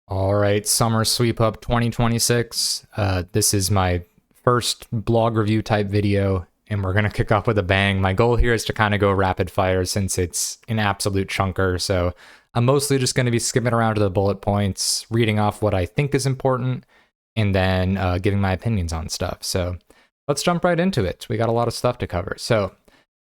All right, Summer Sweep Up 2026. This is my first blog review type video, and we're going to kick off with a bang. My goal here is to kind of go rapid fire since it's an absolute chunker. So I'm mostly just going to be skipping around to the bullet points, reading off what I think is important, and then giving my opinions on stuff. So let's jump right into it. We got a lot of stuff to cover. So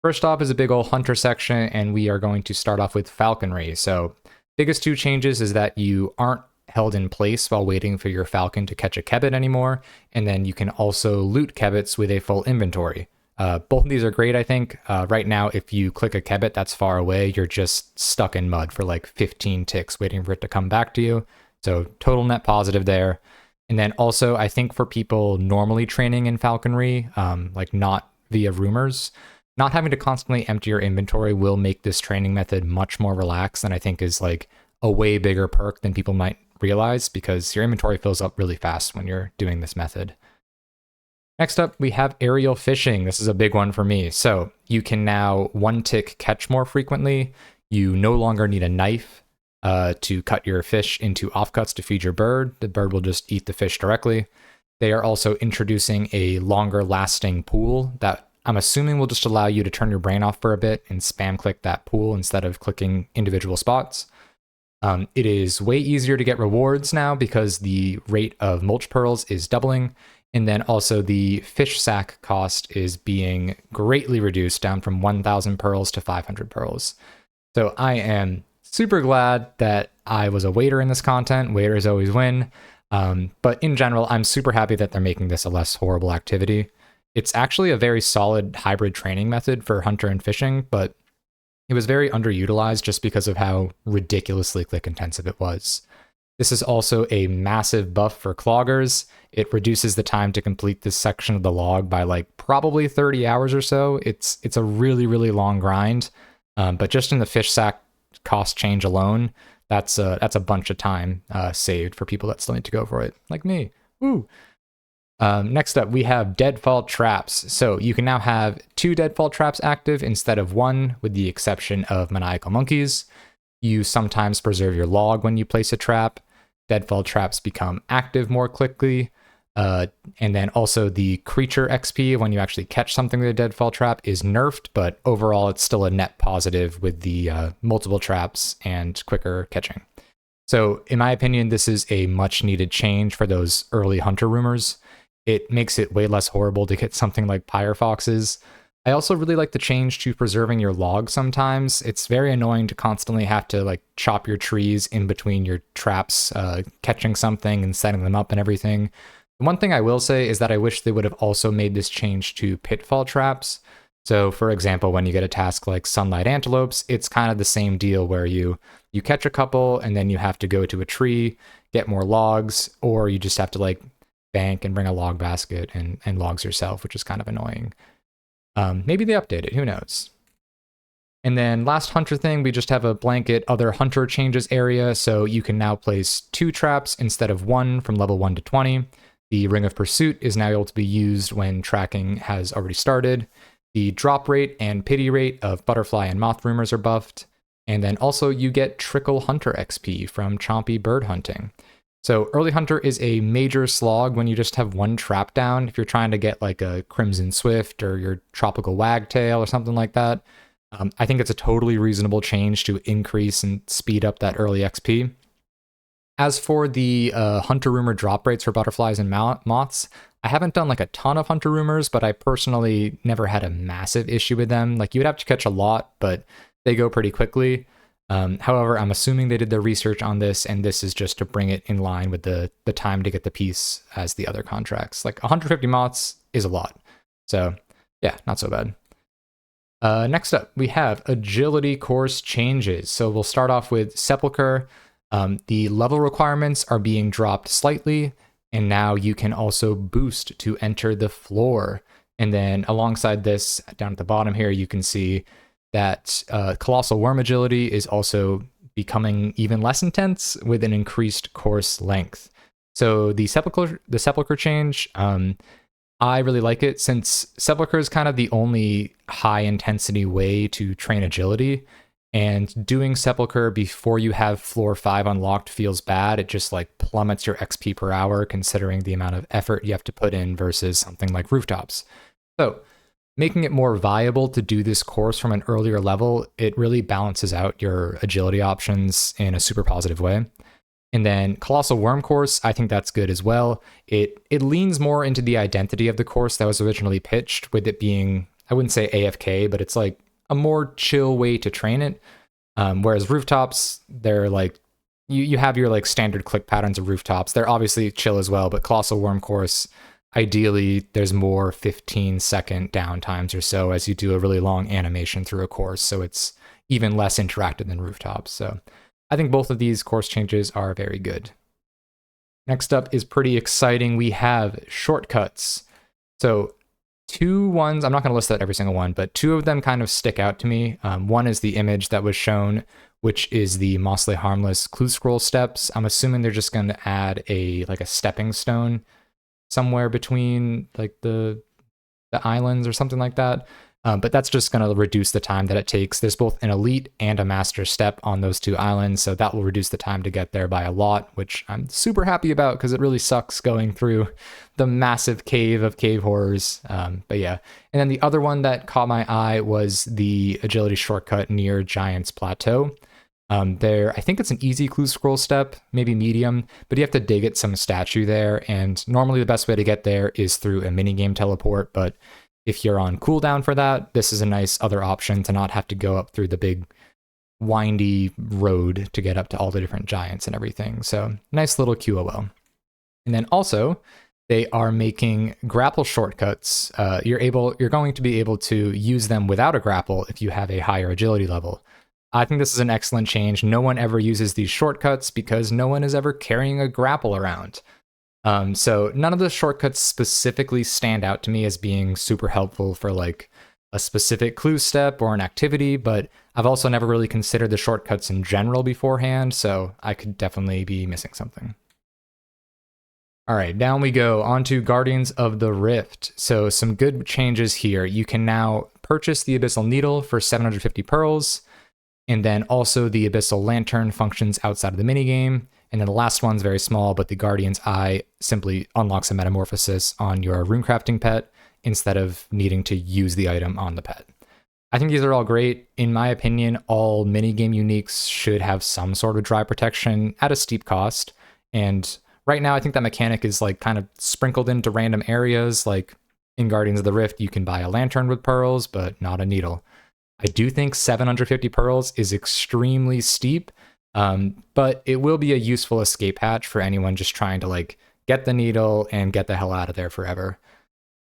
first off is a big old hunter section, and we are going to start off with falconry. So biggest two changes is that you aren't held in place while waiting for your falcon to catch a kebbit anymore, and then you can also loot kebbits with a full inventory. Both of these are great, I think. Right now, if you click a kebbit that's far away, you're just stuck in mud for like 15 ticks waiting for it to come back to you. So total net positive there. And then also, I think for people normally training in falconry, like not via rumors, not having to constantly empty your inventory will make this training method much more relaxed, and I think is like a way bigger perk than people might realize because your inventory fills up really fast when you're doing this method. Next up, we have aerial fishing. This is a big one for me. So you can now one tick catch more frequently. You no longer need a knife to cut your fish into offcuts to feed your bird. The bird will just eat the fish directly. They are also introducing a longer lasting pool that I'm assuming will just allow you to turn your brain off for a bit and spam click that pool instead of clicking individual spots. It is way easier to get rewards now because the rate of mulch pearls is doubling. And then also the fish sack cost is being greatly reduced down from 1,000 pearls to 500 pearls. So I am super glad that I was a waiter in this content. Waiters always win. But in general, I'm super happy that they're making this a less horrible activity. It's actually a very solid hybrid training method for hunter and fishing, but it was very underutilized just because of how ridiculously click intensive it was. This is also a massive buff for cloggers. It reduces the time to complete this section of the log by like probably 30 hours or so. It's a really, really long grind. But just in the fish sack cost change alone, that's a bunch of time saved for people that still need to go for it, like me. Woo! Next up, we have deadfall traps. So you can now have 2 deadfall traps active instead of 1, with the exception of maniacal monkeys. You sometimes preserve your log when you place a trap. Deadfall traps become active more quickly. And then also the creature XP when you actually catch something with a deadfall trap is nerfed, but overall it's still a net positive with the multiple traps and quicker catching. So in my opinion, this is a much needed change for those early hunter rumors. It makes it way less horrible to get something like pyre foxes. I also really like the change to preserving your logs sometimes. It's very annoying to constantly have to like chop your trees in between your traps, catching something and setting them up and everything. The one thing I will say is that I wish they would have also made this change to pitfall traps. So for example, when you get a task like sunlight antelopes, it's kind of the same deal where you catch a couple and then you have to go to a tree, get more logs, or you just have to like bank and bring a log basket and logs yourself, which is kind of annoying. Maybe they update it, who knows? And then last hunter thing, we just have a blanket other hunter changes area, so you can now place 2 traps instead of 1 from level 1 to 20. The Ring of Pursuit is now able to be used when tracking has already started. The drop rate and pity rate of butterfly and moth rumors are buffed. And then also you get trickle hunter XP from chompy bird hunting. So early hunter is a major slog when you just have 1 trap down. If you're trying to get like a Crimson Swift or your tropical wagtail or something like that, I think it's a totally reasonable change to increase and speed up that early XP. As for the hunter rumor drop rates for butterflies and moths, I haven't done like a ton of hunter rumors, but I personally never had a massive issue with them. Like you would have to catch a lot, but they go pretty quickly. However, I'm assuming they did their research on this, and this is just to bring it in line with the time to get the piece as the other contracts. Like 150 moths is a lot. So yeah, not so bad. Next up, we have agility course changes. So we'll start off with Sepulcher. The level requirements are being dropped slightly, and now you can also boost to enter the floor. And then alongside this, down at the bottom here, you can see that Colossal Worm agility is also becoming even less intense with an increased course length. So the Sepulcher change, I really like it since Sepulcher is kind of the only high intensity way to train agility. And doing Sepulcher before you have floor 5 unlocked feels bad. It just like plummets your XP per hour considering the amount of effort you have to put in versus something like Rooftops. So making it more viable to do this course from an earlier level, it really balances out your agility options in a super positive way. And then Colossal Worm course, I think that's good as well. It leans more into the identity of the course that was originally pitched, with it being, I wouldn't say AFK, but it's like a more chill way to train it. Whereas Rooftops, they're like, you have your like standard click patterns of Rooftops. They're obviously chill as well, but Colossal Worm course, ideally there's more 15-second downtimes or so as you do a really long animation through a course. So it's even less interactive than Rooftops. So I think both of these course changes are very good. Next up is pretty exciting. We have shortcuts. So two ones, I'm not going to list out every single one, but two of them kind of stick out to me. One is the image that was shown, which is the Mostly Harmless clue scroll steps. I'm assuming they're just going to add a stepping stone somewhere between like the islands or something like that. But that's just going to reduce the time that it takes. There's both an elite and a master step on those two islands, so that will reduce the time to get there by a lot, which I'm super happy about because it really sucks going through the massive cave of cave horrors. But yeah. And then the other one that caught my eye was the agility shortcut near Giant's Plateau. I think it's an easy clue scroll step, maybe medium, but you have to dig at some statue there, and normally the best way to get there is through a minigame teleport, but if you're on cooldown for that, this is a nice other option to not have to go up through the big windy road to get up to all the different giants and everything. So nice little QOL. And then also, they are making grapple shortcuts. You're going to be able to use them without a grapple if you have a higher agility level. I think this is an excellent change. No one ever uses these shortcuts because no one is ever carrying a grapple around. So none of the shortcuts specifically stand out to me as being super helpful for like a specific clue step or an activity, but I've also never really considered the shortcuts in general beforehand, so I could definitely be missing something. All right, down we go onto Guardians of the Rift. So some good changes here. You can now purchase the Abyssal Needle for 750 pearls, and then also the Abyssal Lantern functions outside of the minigame. And then the last one's very small, but the Guardian's Eye simply unlocks a metamorphosis on your runecrafting pet instead of needing to use the item on the pet. I think these are all great. In my opinion, all minigame uniques should have some sort of dry protection at a steep cost. And right now, I think that mechanic is like kind of sprinkled into random areas. Like in Guardians of the Rift, you can buy a lantern with pearls, but not a needle. I do think 750 pearls is extremely steep. But it will be a useful escape hatch for anyone just trying to like get the needle and get the hell out of there forever.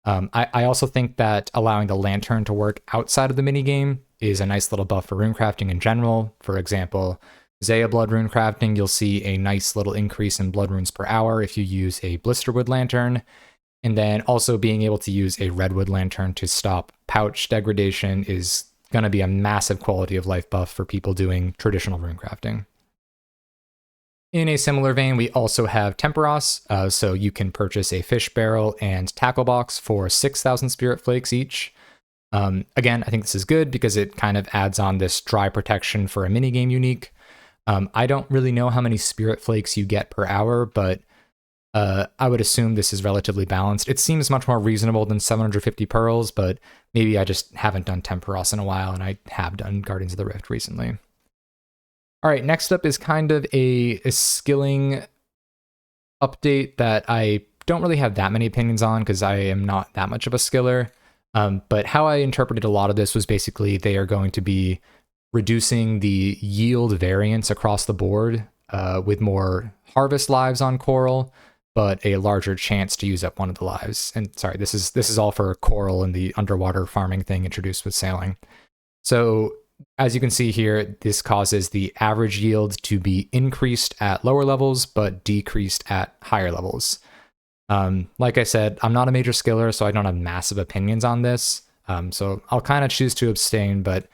I also think that allowing the lantern to work outside of the minigame is a nice little buff for runecrafting in general. For example, Zaya Blood runecrafting, you'll see a nice little increase in blood runes per hour if you use a Blisterwood lantern. And then also being able to use a Redwood lantern to stop pouch degradation is going to be a massive quality of life buff for people doing traditional runecrafting. In a similar vein, we also have Temperos, so you can purchase a fish barrel and tackle box for 6,000 spirit flakes each. Again, I think this is good because it kind of adds on this dry protection for a minigame unique. I don't really know how many spirit flakes you get per hour, but I would assume this is relatively balanced. It seems much more reasonable than 750 pearls, but maybe I just haven't done Temperos in a while, and I have done Guardians of the Rift recently. All right, next up is kind of a skilling update that I don't really have that many opinions on because I am not that much of a skiller. But how I interpreted a lot of this was basically they are going to be reducing the yield variance across the board with more harvest lives on Coral, but a larger chance to use up one of the lives. And sorry, this is all for Coral and the underwater farming thing introduced with sailing. So as you can see here, this causes the average yield to be increased at lower levels, but decreased at higher levels. Like I said, I'm not a major skiller, so I don't have massive opinions on this. So I'll kind of choose to abstain, but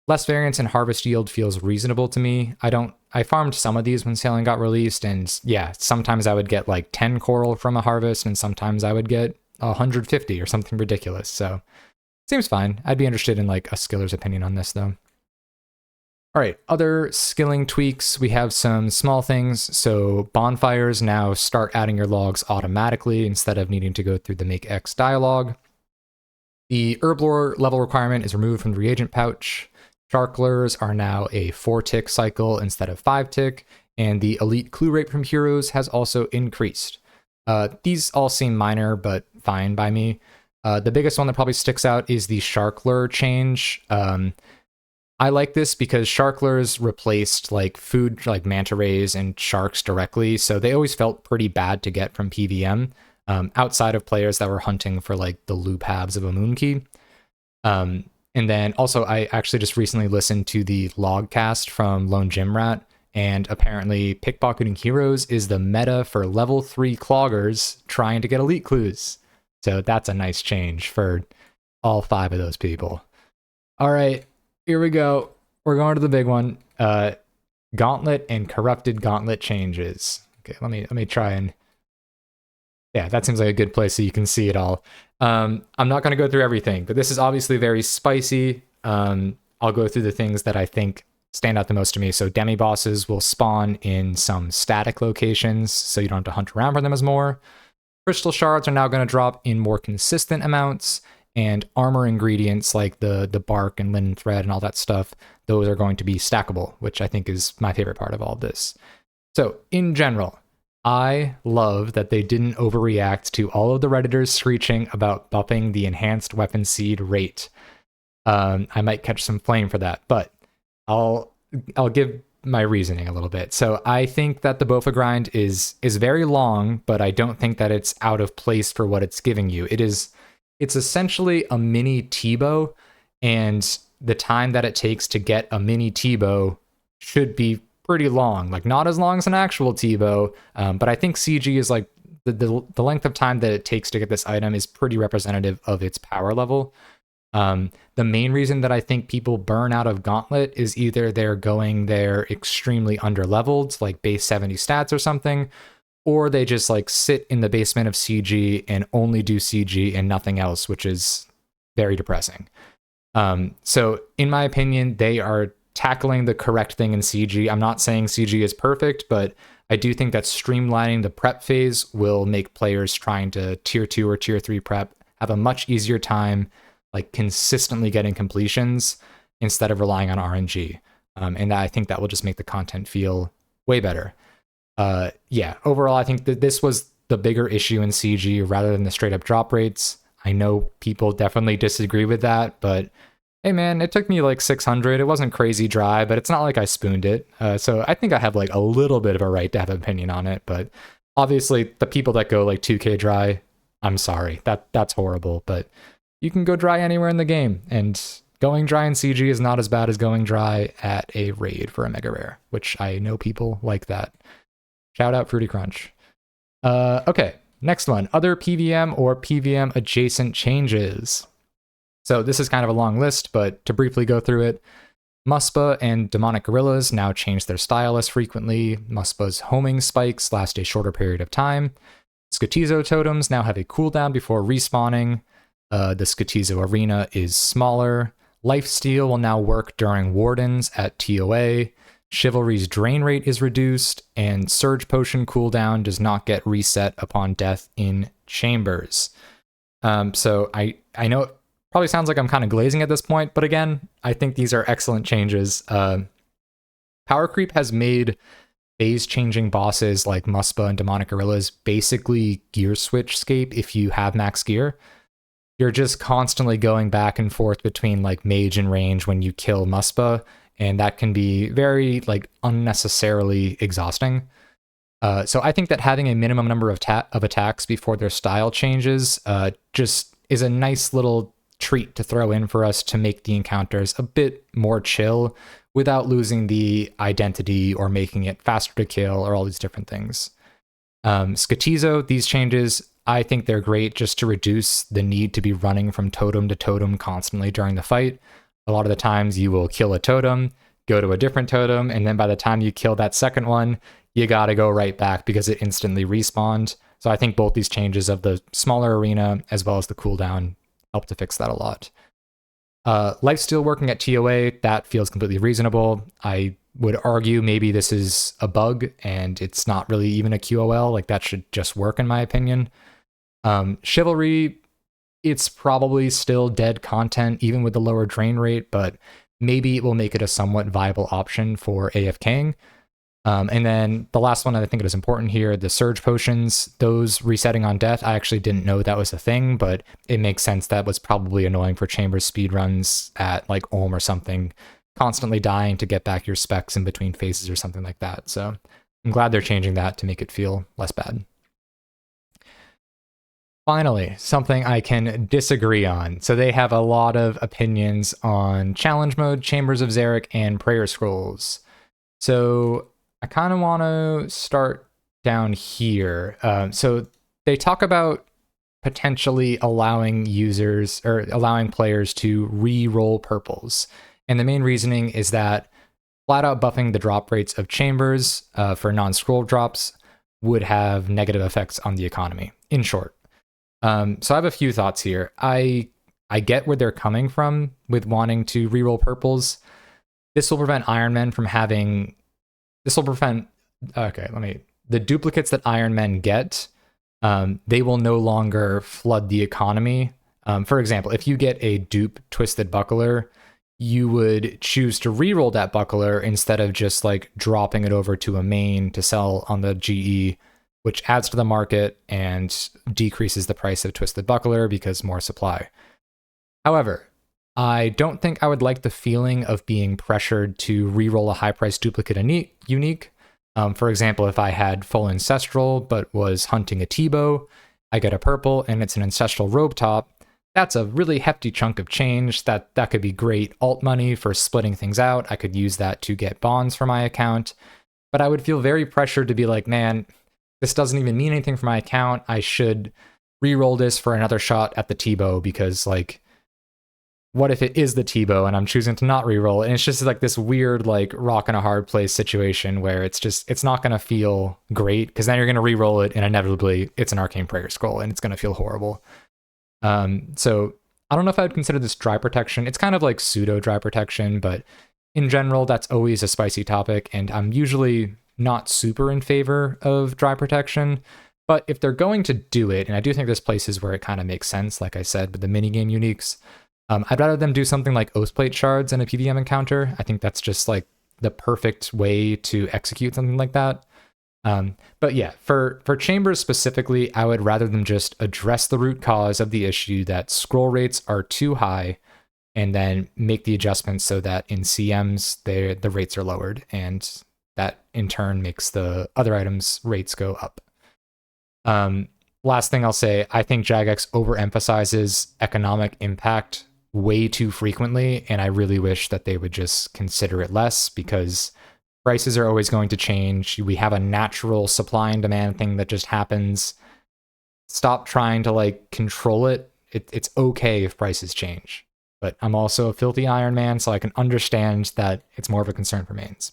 less variance in harvest yield feels reasonable to me. I farmed some of these when sailing got released, and yeah, sometimes I would get like 10 coral from a harvest, and sometimes I would get 150 or something ridiculous. So seems fine. I'd be interested in like a skiller's opinion on this though. All right, other skilling tweaks, we have some small things. So bonfires now start adding your logs automatically instead of needing to go through the make X dialog. The herblore level requirement is removed from the reagent pouch. Sharklers are now a 4-tick cycle instead of 5-tick, and the elite clue rate from heroes has also increased. These all seem minor, but fine by me. The biggest one that probably sticks out is the Sharkler change. I like this because Sharklers replaced like food like manta rays and sharks directly, so they always felt pretty bad to get from PVM, outside of players that were hunting for like the loop halves of a moon key. And then also I actually just recently listened to the logcast from Lone Gym Rat, and apparently pickpocketing heroes is the meta for level 3 cloggers trying to get elite clues. So that's a nice change for all 5 of those people. All right. Here we go. We're going to the big one. Gauntlet and corrupted gauntlet changes. Okay, let me try and... Yeah, that seems like a good place so you can see it all. I'm not going to go through everything, but this is obviously very spicy. I'll go through the things that I think stand out the most to me. So demi-bosses will spawn in some static locations, so you don't have to hunt around for them as more. Crystal shards are now going to drop in more consistent amounts, and armor ingredients like the bark and linen thread and all that stuff, those are going to be stackable, which I think is my favorite part of all of this. So in general, I love that they didn't overreact to all of the Redditors screeching about buffing the enhanced weapon seed rate. I might catch some flame for that, but I'll give my reasoning a little bit. So I think that the Bofa grind is very long, but I don't think that it's out of place for what it's giving you. It's essentially a mini T-bow, and the time that it takes to get a mini T-bow should be pretty long. Like, not as long as an actual T-bow, but I think CG is like, the length of time that it takes to get this item is pretty representative of its power level. The main reason that I think people burn out of Gauntlet is either they're going there extremely underleveled, like base 70 stats or something, or they just like sit in the basement of CG and only do CG and nothing else, which is very depressing. So in my opinion, they are tackling the correct thing in CG. I'm not saying CG is perfect, but I do think that streamlining the prep phase will make players trying to tier 2 or tier 3 prep have a much easier time like consistently getting completions instead of relying on RNG. And I think that will just make the content feel way better. Yeah, overall, I think that this was the bigger issue in CG rather than the straight up drop rates. I know people definitely disagree with that, but hey man, it took me like 600. It wasn't crazy dry, but it's not like I spooned it. So I think I have like a little bit of a right to have an opinion on it, but obviously the people that go like 2K dry, I'm sorry, that's horrible, but you can go dry anywhere in the game, and going dry in CG is not as bad as going dry at a raid for a mega rare, which I know people like that. Shout out Fruity Crunch. Okay, next one. Other PVM or PVM adjacent changes. So this is kind of a long list, but to briefly go through it, Muspa and Demonic Gorillas now change their style less frequently. Muspa's homing spikes last a shorter period of time. Skotizo totems now have a cooldown before respawning. The Skotizo arena is smaller. Lifesteal will now work during Wardens at TOA. Chivalry's drain rate is reduced, and Surge Potion cooldown does not get reset upon death in Chambers. So I know it probably sounds like I'm kind of glazing at this point, but again, I think these are excellent changes. Power Creep has made phase-changing bosses like Muspa and Demonic Gorillas basically gear switch scape if you have max gear. You're just constantly going back and forth between like mage and range when you kill Muspa, and that can be very like unnecessarily exhausting. So I think that having a minimum number of attacks before their style changes just is a nice little treat to throw in for us to make the encounters a bit more chill without losing the identity or making it faster to kill or all these different things. Skotizo, these changes, I think they're great just to reduce the need to be running from totem to totem constantly during the fight. A lot of the times you will kill a totem, go to a different totem, and then by the time you kill that second one, you gotta go right back because it instantly respawned. So I think both these changes of the smaller arena as well as the cooldown help to fix that a lot. Lifesteal working at TOA, that feels completely reasonable. I would argue maybe this is a bug and it's not really even a QOL. Like, that should just work in my opinion. Chivalry, it's probably still dead content even with the lower drain rate, but maybe it will make it a somewhat viable option for AFKing. And then the last one that I think is important here, the Surge Potions, those resetting on death, I actually didn't know that was a thing, but it makes sense that was probably annoying for Chambers speedruns at like Ulm or something, constantly dying to get back your specs in between phases or something like that. So I'm glad they're changing that to make it feel less bad. Finally, something I can disagree on. So they have a lot of opinions on Challenge Mode, Chambers of Xeric, and Prayer Scrolls. So I kind of want to start down here. So they talk about potentially allowing users or allowing players to re-roll purples. And the main reasoning is that flat out buffing the drop rates of Chambers for non-scroll drops would have negative effects on the economy, in short. So I have a few thoughts here. I get where they're coming from with wanting to reroll purples. This will prevent Iron Men from having... the duplicates that Iron Men get, they will no longer flood the economy. For example, if you get a dupe Twisted Buckler, you would choose to reroll that Buckler instead of just like dropping it over to a main to sell on the GE, which adds to the market and decreases the price of Twisted Buckler because more supply. However, I don't think I would like the feeling of being pressured to reroll a high-priced duplicate unique. For example, if I had full Ancestral but was hunting a T-bow, I get a purple and it's an Ancestral Robe Top. That's a really hefty chunk of change. That could be great alt money for splitting things out. I could use that to get bonds for my account. But I would feel very pressured to be like, man, this doesn't even mean anything for my account. I should re-roll this for another shot at the T-bow because, like, what if it is the T-bow and I'm choosing to not re-roll? And it's just like this weird, like, rock and a hard place situation where it's not going to feel great because then you're going to re-roll it and inevitably it's an Arcane Prayer Scroll and it's going to feel horrible. So I don't know if I would consider this dry protection. It's kind of like pseudo dry protection, but in general, that's always a spicy topic. And I'm usually not super in favor of dry protection, but if they're going to do it, and I do think there's places where it kind of makes sense, like I said, with the minigame uniques, I'd rather them do something like Oathplate Shards in a PVM encounter. I think that's just like the perfect way to execute something like that. But yeah, for Chambers specifically, I would rather them just address the root cause of the issue that scroll rates are too high and then make the adjustments so that in CMs, the rates are lowered, and that in turn makes the other items' rates go up. Last thing I'll say, I think Jagex overemphasizes economic impact way too frequently, and I really wish that they would just consider it less because prices are always going to change. We have a natural supply and demand thing that just happens. Stop trying to like control it. It's okay if prices change, but I'm also a filthy Iron Man, so I can understand that it's more of a concern for mains.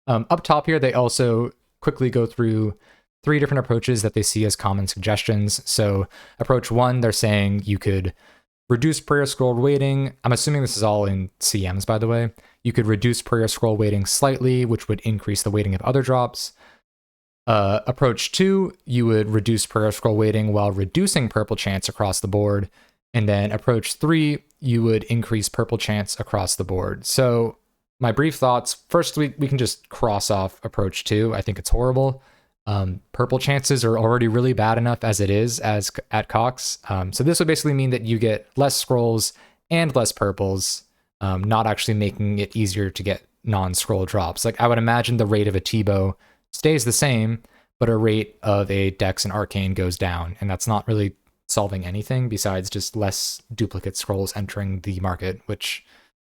Up top here, they also quickly go through 3 different approaches that they see as common suggestions. So approach 1, they're saying you could reduce Prayer Scroll weighting. I'm assuming this is all in CMs, by the way. You could reduce Prayer Scroll weighting slightly, which would increase the weighting of other drops. Approach 2, you would reduce Prayer Scroll weighting while reducing purple chance across the board. And then approach 3, you would increase purple chance across the board. So my brief thoughts, first, we can just cross off approach 2. I think it's horrible. Purple chances are already really bad enough as it is at Cox. So this would basically mean that you get less scrolls and less purples, not actually making it easier to get non-scroll drops. Like, I would imagine the rate of a T-bow stays the same, but a rate of a Dex and Arcane goes down, and that's not really solving anything besides just less duplicate scrolls entering the market, which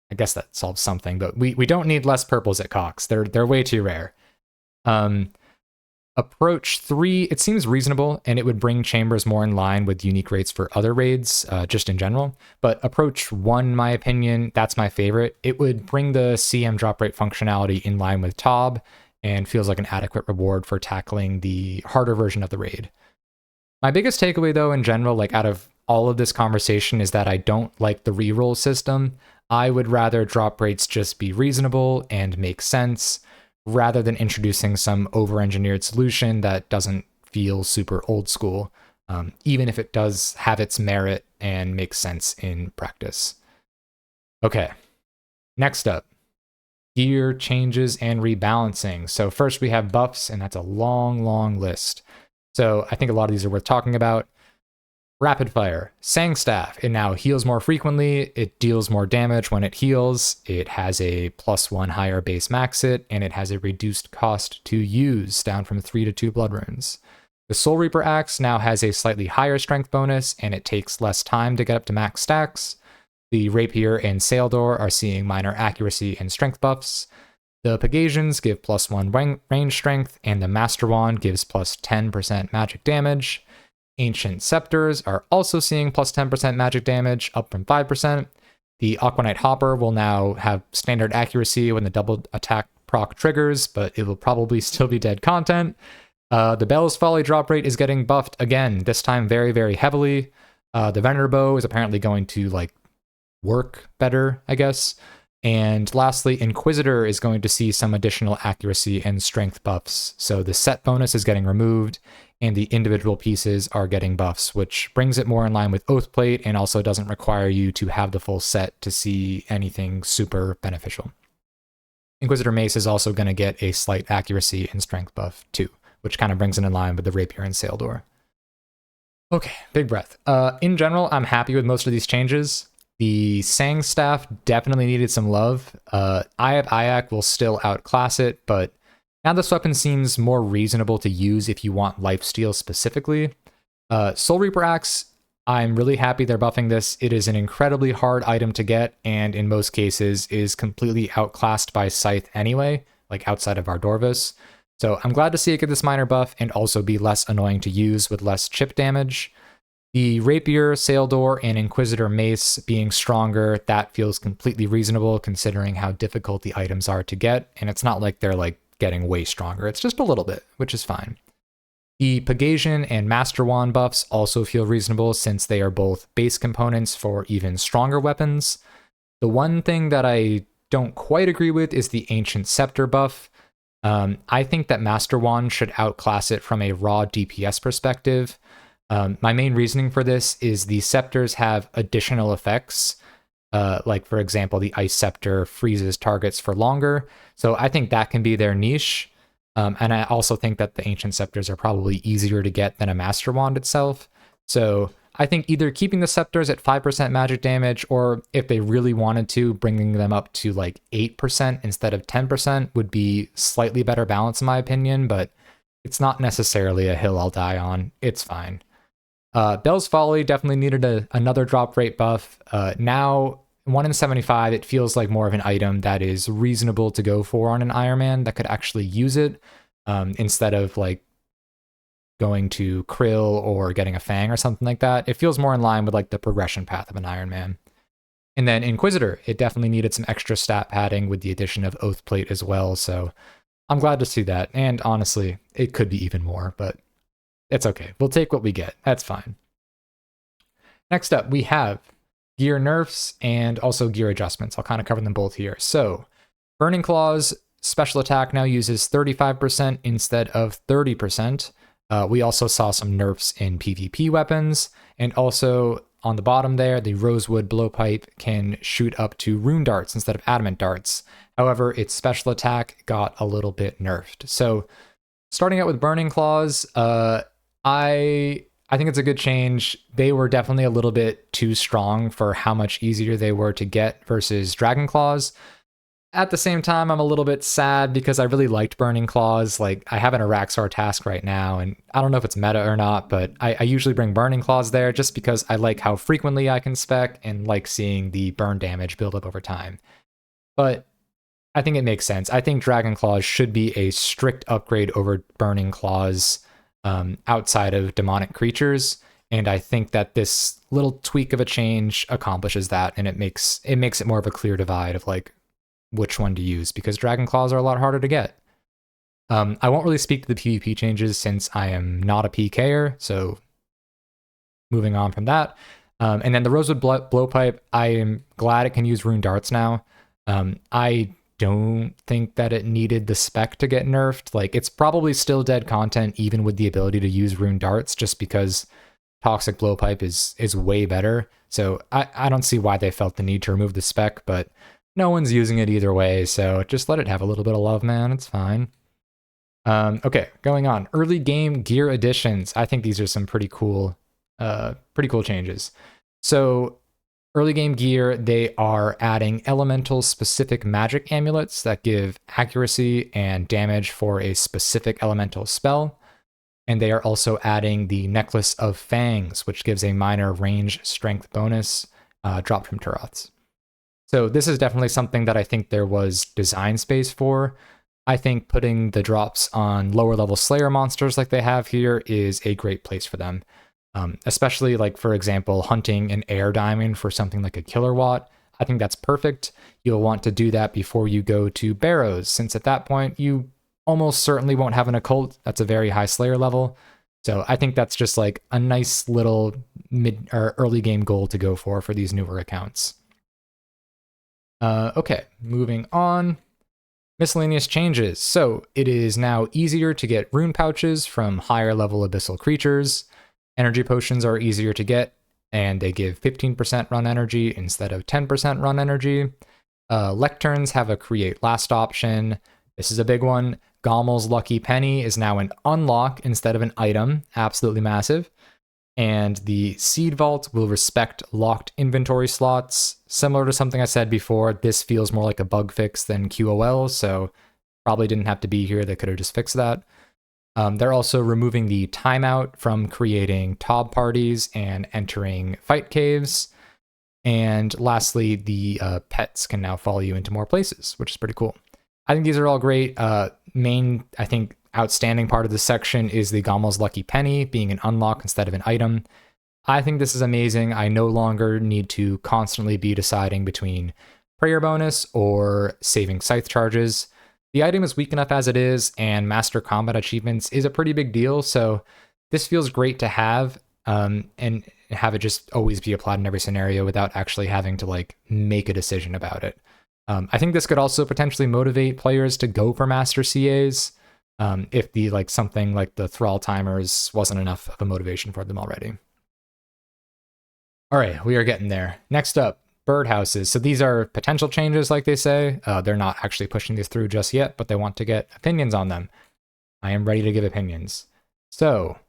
I guess that solves something, but we don't need less purples at Cox. They're way too rare. Approach 3, it seems reasonable, and it would bring Chambers more in line with unique rates for other raids, just in general. But approach 1, in my opinion, that's my favorite. It would bring the CM drop rate functionality in line with TOB, and feels like an adequate reward for tackling the harder version of the raid. My biggest takeaway, though, in general, like out of all of this conversation is that I don't like the reroll system. I would rather drop rates just be reasonable and make sense rather than introducing some over-engineered solution that doesn't feel super old school, even if it does have its merit and makes sense in practice. Okay, next up, gear changes and rebalancing. So first we have buffs, and that's a long list. So I think a lot of these are worth talking about. Rapid Fire, Sangstaff, it now heals more frequently, it deals more damage when it heals, it has a +1 higher base max hit, and it has a reduced cost to use, down from 3 to 2 blood runes. The Soul Reaper Axe now has a slightly higher strength bonus, and it takes less time to get up to max stacks. The Rapier and Saildor are seeing minor accuracy and strength buffs. The Pegasians give +1 range strength, and the Master Wand gives +10% magic damage. Ancient Scepters are also seeing +10% magic damage, up from 5%. The Aquanite Hopper will now have standard accuracy when the double attack proc triggers, but it will probably still be dead content. The Bell's Folly drop rate is getting buffed again, this time very heavily. The Vener Bow is apparently going to work better, I guess. And lastly, Inquisitor is going to see some additional accuracy and strength buffs. So the set bonus is getting removed, and the individual pieces are getting buffs, which brings it more in line with Oathplate and also doesn't require you to have the full set to see anything super beneficial. Inquisitor Mace is also going to get a slight accuracy and strength buff too, which kind of brings it in line with the Rapier and Saildor. Okay, big breath. In general, I'm happy with most of these changes. The Sangstaff definitely needed some love. Ayab Ayak will still outclass it, but now this weapon seems more reasonable to use if you want lifesteal specifically. Soul Reaper Axe, I'm really happy they're buffing this. It is an incredibly hard item to get, and in most cases is completely outclassed by Scythe anyway, outside of Ardorvis. So I'm glad to see it get this minor buff and also be less annoying to use with less chip damage. The Rapier, Saildor, and Inquisitor Mace being stronger, that feels completely reasonable considering how difficult the items are to get, and it's not like they're getting way stronger, it's just a little bit, which is fine. The Pegasian and Master Wand buffs also feel reasonable since they are both base components for even stronger weapons. The one thing that I don't quite agree with is the Ancient Scepter buff. I think that Master Wand should outclass it from a raw DPS perspective. My main reasoning for this is the scepters have additional effects. For example, the Ice Scepter freezes targets for longer. So I think that can be their niche. And I also think that the Ancient Scepters are probably easier to get than a Master Wand itself. So I think either keeping the Scepters at 5% magic damage, or if they really wanted to, bringing them up to 8% instead of 10% would be slightly better balance in my opinion, but it's not necessarily a hill I'll die on. It's fine. Bell's Folly definitely needed another drop rate buff. Now, 1 in 75, it feels like more of an item that is reasonable to go for on an Iron Man that could actually use it, instead of going to Krill or getting a Fang or something like that. It feels more in line with the progression path of an Iron Man. And then Inquisitor, it definitely needed some extra stat padding with the addition of Oathplate as well, so I'm glad to see that. And honestly, it could be even more, but it's okay. We'll take what we get. That's fine. Next up, we have gear nerfs and also gear adjustments. I'll kind of cover them both here. So, Burning Claws special attack now uses 35% instead of 30%. We also saw some nerfs in PvP weapons, and also on the bottom there, the Rosewood Blowpipe can shoot up to rune darts instead of adamant darts. However, its special attack got a little bit nerfed. So, starting out with Burning Claws, I think it's a good change. They were definitely a little bit too strong for how much easier they were to get versus Dragon Claws. At the same time, I'm a little bit sad because I really liked Burning Claws. I have an Araxar task right now, and I don't know if it's meta or not, but I usually bring Burning Claws there just because I like how frequently I can spec and like seeing the burn damage build up over time. But I think it makes sense. I think Dragon Claws should be a strict upgrade over Burning Claws outside of demonic creatures, and I think that this little tweak of a change accomplishes that, and it makes it more of a clear divide of which one to use, because Dragon Claws are a lot harder to get. I won't really speak to the PvP changes since I am not a PKer, so moving on from that. And then the Rosewood Blowpipe, I am glad it can use rune darts now. I don't think that it needed the spec to get nerfed. Like, it's probably still dead content even with the ability to use rune darts, just because Toxic Blowpipe is way better. So I don't see why they felt the need to remove the spec, but no one's using it either way, so just let it have a little bit of love, man. It's fine. Okay, going on. Early game gear additions. I think these are some pretty cool changes. So early game gear, they are adding elemental specific magic amulets that give accuracy and damage for a specific elemental spell. And they are also adding the Necklace of Fangs, which gives a minor range strength bonus dropped from Turoths. So this is definitely something that I think there was design space for. I think putting the drops on lower level Slayer monsters like they have here is a great place for them. Especially, like, for example, hunting an air diamond for something like a Killer Watt. I think that's perfect. You'll want to do that before you go to Barrows, since at that point you almost certainly won't have an occult that's a very high Slayer level. So I think that's just like a nice little mid or early game goal to go for these newer accounts. Okay, moving on. Miscellaneous changes. So it is now easier to get rune pouches from higher level abyssal creatures. Energy potions are easier to get, and they give 15% run energy instead of 10% run energy. Lecterns have a create last option. This is a big one. Gommel's Lucky Penny is now an unlock instead of an item. Absolutely massive. And the Seed Vault will respect locked inventory slots. Similar to something I said before, this feels more like a bug fix than QOL, so probably didn't have to be here. They could have just fixed that. They're also removing the timeout from creating Tob parties and entering fight caves. And lastly, the pets can now follow you into more places, which is pretty cool. I think these are all great. Main, I think, outstanding part of this section is the Gommel's Lucky Penny being an unlock instead of an item. I think this is amazing. I no longer need to constantly be deciding between prayer bonus or saving scythe charges. The item is weak enough as it is, and master combat achievements is a pretty big deal, so this feels great to have, and have it just always be applied in every scenario without actually having to like make a decision about it. I think this could also potentially motivate players to go for master CAs, if the like something like the thrall timers wasn't enough of a motivation for them already. All right, we are getting there. Next up, birdhouses. So these are potential changes, like they say. They're not actually pushing these through just yet, but they want to get opinions on them. I am ready to give opinions. So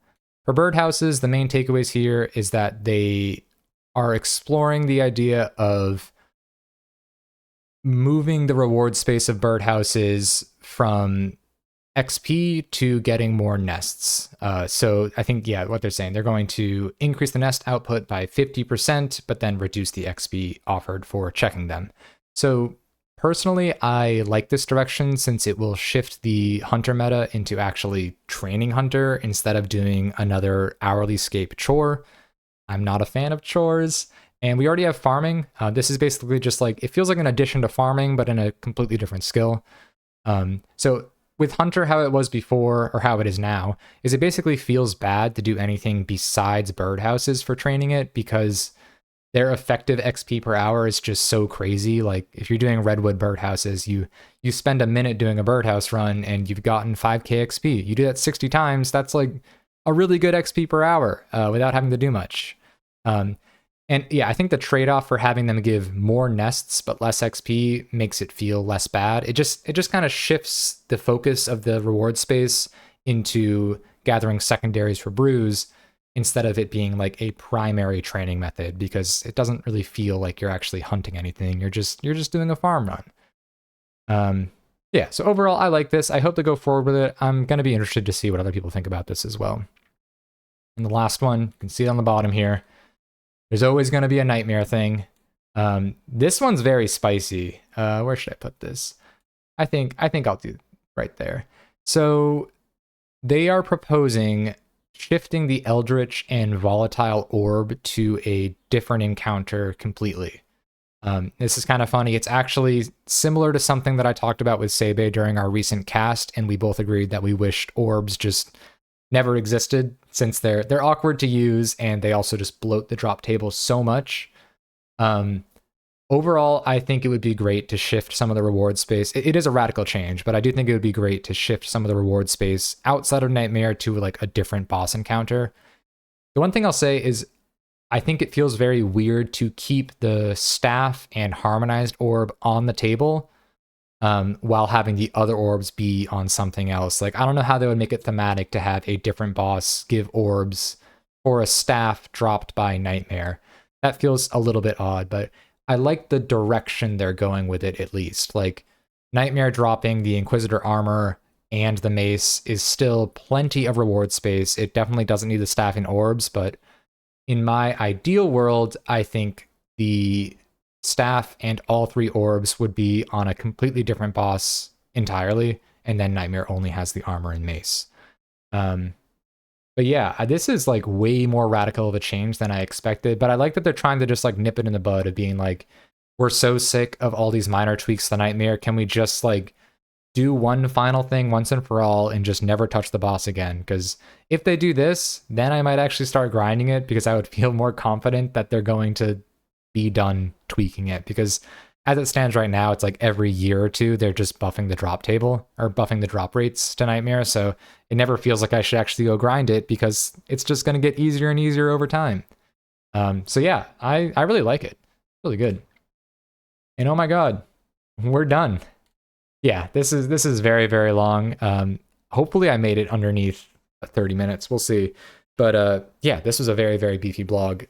for birdhouses, the main takeaways here is that they are exploring the idea of moving the reward space of birdhouses from XP to getting more nests. So I think, yeah, what they're saying, they're going to increase the nest output by 50%, but then reduce the XP offered for checking them. So personally, I like this direction since it will shift the hunter meta into actually training hunter instead of doing another hourly scape chore. I'm not a fan of chores. And we already have farming. This is basically just like, it feels like an addition to farming, but in a completely different skill. So with Hunter, how it was before, or how it is now, is it basically feels bad to do anything besides birdhouses for training it, because their effective XP per hour is just so crazy. Like, if you're doing redwood birdhouses, you spend a minute doing a birdhouse run, and you've gotten 5k XP. You do that 60 times, that's like a really good XP per hour without having to do much. And yeah, I think the trade-off for having them give more nests but less XP makes it feel less bad. It just kind of shifts the focus of the reward space into gathering secondaries for brews instead of it being like a primary training method, because it doesn't really feel like you're actually hunting anything. You're just doing a farm run. Yeah, so overall, I like this. I hope to go forward with it. I'm going to be interested to see what other people think about this as well. And the last one, you can see it on the bottom here. There's always going to be a nightmare thing. This one's very spicy. Where should I put this? I think I'll do right there. So they are proposing shifting the Eldritch and Volatile Orb to a different encounter completely. This is kind of funny. It's actually similar to something that I talked about with Sebe during our recent cast, and we both agreed that we wished orbs just never existed since they're awkward to use and they also just bloat the drop table so much. Overall, I think it would be great to shift some of the reward space. It is a radical change, but I do think it would be great to shift some of the reward space outside of Nightmare to like a different boss encounter. The one thing I'll say is I think it feels very weird to keep the staff and harmonized orb on the table while having the other orbs be on something else. Like, I don't know how they would make it thematic to have a different boss give orbs or a staff dropped by Nightmare. That feels a little bit odd, but I like the direction they're going with it, at least. Like, Nightmare dropping the Inquisitor armor and the mace is still plenty of reward space. It definitely doesn't need the staff and orbs, but in my ideal world, I think the staff and all 3 orbs would be on a completely different boss entirely, and then Nightmare only has the armor and mace. But yeah, this is like way more radical of a change than I expected, but I like that they're trying to just like nip it in the bud of being like, we're so sick of all these minor tweaks to Nightmare, can we just like do one final thing once and for all and just never touch the boss again? Because if they do this, then I might actually start grinding it, because I would feel more confident that they're going to be done tweaking it. Because as it stands right now, it's like every year or two, they're just buffing the drop table or buffing the drop rates to Nightmare. So it never feels like I should actually go grind it, because it's just going to get easier and easier over time. So yeah, I really like it. Really good. And oh my God, we're done. Yeah, this is very, very long. Hopefully I made it underneath 30 minutes. We'll see. But yeah, this was a very, very beefy blog.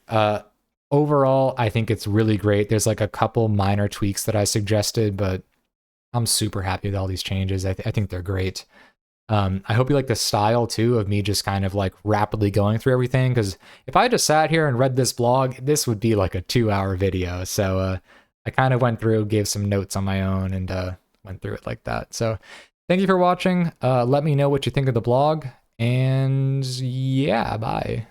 Overall, I think it's really great. There's like a couple minor tweaks that I suggested, but I'm super happy with all these changes. I think they're great. I hope you like the style too of me just kind of like rapidly going through everything, because if I just sat here and read this blog, this would be like a 2-hour video. So I kind of went through, gave some notes on my own, and went through it like that. So thank you for watching. Let me know what you think of the blog, and yeah, bye.